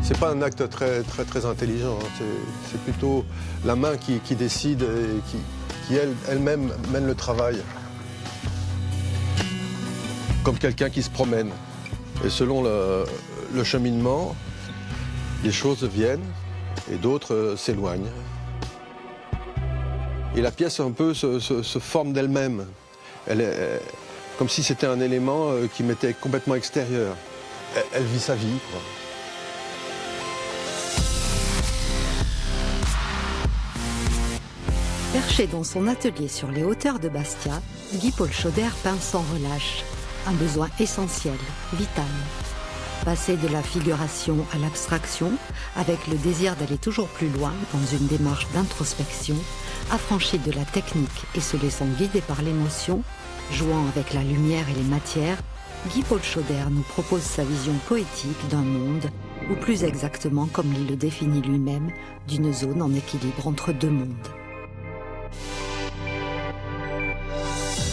C'est pas un acte très intelligent, hein. C'est plutôt la main qui décide et qui elle-même mène le travail. Comme quelqu'un qui se promène. Et selon le cheminement, des choses viennent et d'autres s'éloignent. Et la pièce un peu se forme d'elle-même. Elle est comme si c'était un élément qui m'était complètement extérieur. Elle vit sa vie, quoi. Perché dans son atelier sur les hauteurs de Bastia, Guy-Paul Chauder peint sans relâche. Un besoin essentiel, vital. Passer de la figuration à l'abstraction, avec le désir d'aller toujours plus loin dans une démarche d'introspection, affranchi de la technique et se laissant guider par l'émotion, jouant avec la lumière et les matières, Guy-Paul Chauder nous propose sa vision poétique d'un monde, ou plus exactement, comme il le définit lui-même, d'une zone en équilibre entre deux mondes.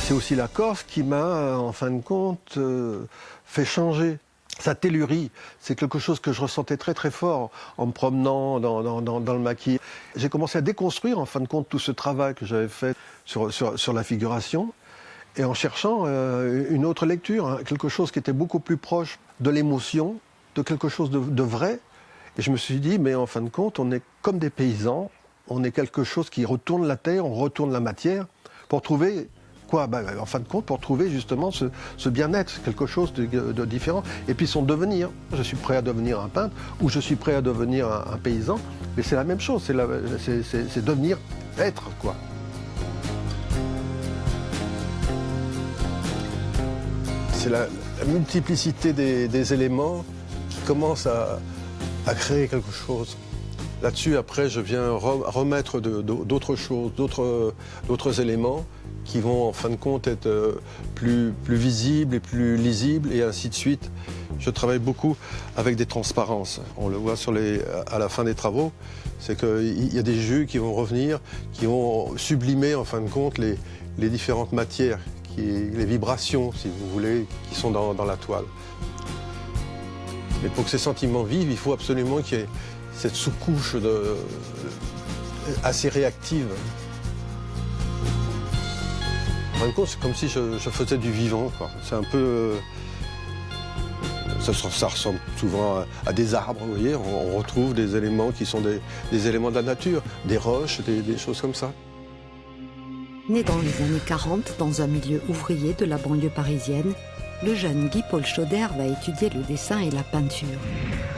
C'est aussi la Corse qui m'a, en fin de compte, fait changer. Sa tellurie, c'est quelque chose que je ressentais très fort en me promenant dans le maquis. J'ai commencé à déconstruire, en fin de compte, tout ce travail que j'avais fait sur la figuration et en cherchant une autre lecture, hein, quelque chose qui était beaucoup plus proche de l'émotion, de quelque chose de vrai. Et je me suis dit, mais en fin de compte, on est comme des paysans, on est quelque chose qui retourne la terre, on retourne la matière pour trouver... en fin de compte, pour trouver justement ce bien-être, quelque chose de différent. Et puis son devenir. Je suis prêt à devenir un peintre ou je suis prêt à devenir un paysan. Mais c'est la même chose, c'est devenir être, quoi. C'est la multiplicité des éléments qui commence à créer quelque chose. Là-dessus, après, je viens remettre d'autres choses, d'autres éléments qui vont en fin de compte être plus visibles et plus lisibles et ainsi de suite. Je travaille beaucoup avec des transparences. On le voit à la fin des travaux, c'est qu'il y a des jus qui vont revenir, qui vont sublimer en fin de compte les différentes matières, les vibrations, si vous voulez, qui sont dans la toile. Mais pour que ces sentiments vivent, il faut absolument qu'il y ait cette sous-couche assez réactive. En fin de compte, c'est comme si je faisais du vivant, quoi. C'est un peu... Ça ressemble souvent à des arbres, vous voyez. On retrouve des éléments qui sont des éléments de la nature, des roches, des choses comme ça. Né dans les années 40, dans un milieu ouvrier de la banlieue parisienne, le jeune Guy-Paul Chauder va étudier le dessin et la peinture.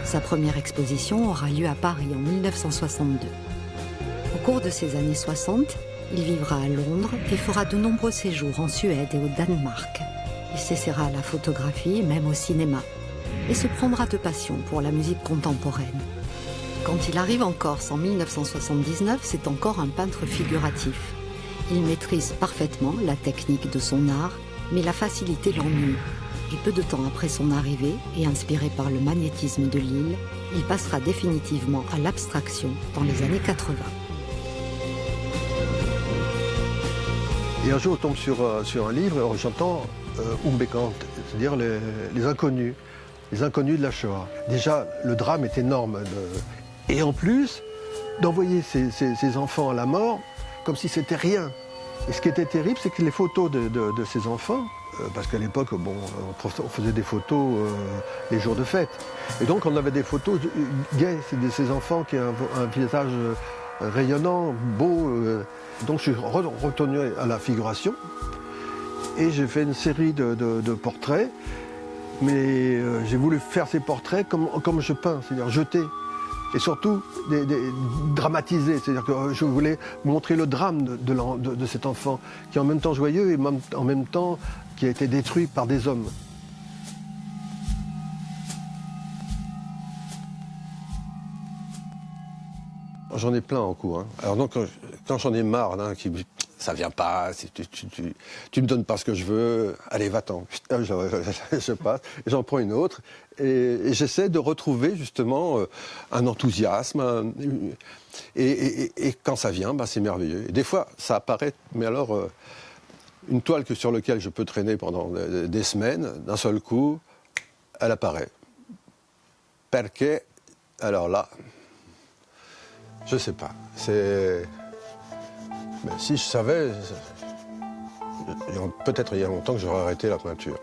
Sa première exposition aura lieu à Paris en 1962. Au cours de ces années 60, il vivra à Londres et fera de nombreux séjours en Suède et au Danemark. Il s'essaiera à la photographie, même au cinéma, et se prendra de passion pour la musique contemporaine. Quand il arrive en Corse en 1979, c'est encore un peintre figuratif. Il maîtrise parfaitement la technique de son art, mais la facilité l'ennuie. Et peu de temps après son arrivée, et inspiré par le magnétisme de l'île, il passera définitivement à l'abstraction dans les années 80. Et un jour, je tombe sur un livre et j'entends Umbekant, c'est-à-dire les inconnus de la Shoah. Déjà, le drame est énorme. Et en plus, d'envoyer ces enfants à la mort comme si c'était rien. Et ce qui était terrible, c'est que les photos de ces enfants, parce qu'à l'époque, on faisait des photos les jours de fête. Et donc, on avait des photos gays, c'est de ces enfants qui ont un visage rayonnant, beau. Donc, je suis retourné à la figuration et j'ai fait une série de portraits. Mais j'ai voulu faire ces portraits comme je peins, c'est-à-dire jeter. Et surtout dramatiser, c'est-à-dire que je voulais montrer le drame de cet enfant, qui est en même temps joyeux et en même temps qui a été détruit par des hommes. J'en ai plein en cours. Hein. Alors donc, quand j'en ai marre, hein, ça vient pas, tu me donnes pas ce que je veux, allez, va-t'en. Je passe, et j'en prends une autre, et j'essaie de retrouver justement un enthousiasme, et quand ça vient, c'est merveilleux. Et des fois, ça apparaît, mais alors, une toile sur laquelle je peux traîner pendant des semaines, d'un seul coup, elle apparaît. Perché Alors là, je sais pas. Mais si je savais, peut-être il y a longtemps que j'aurais arrêté la peinture.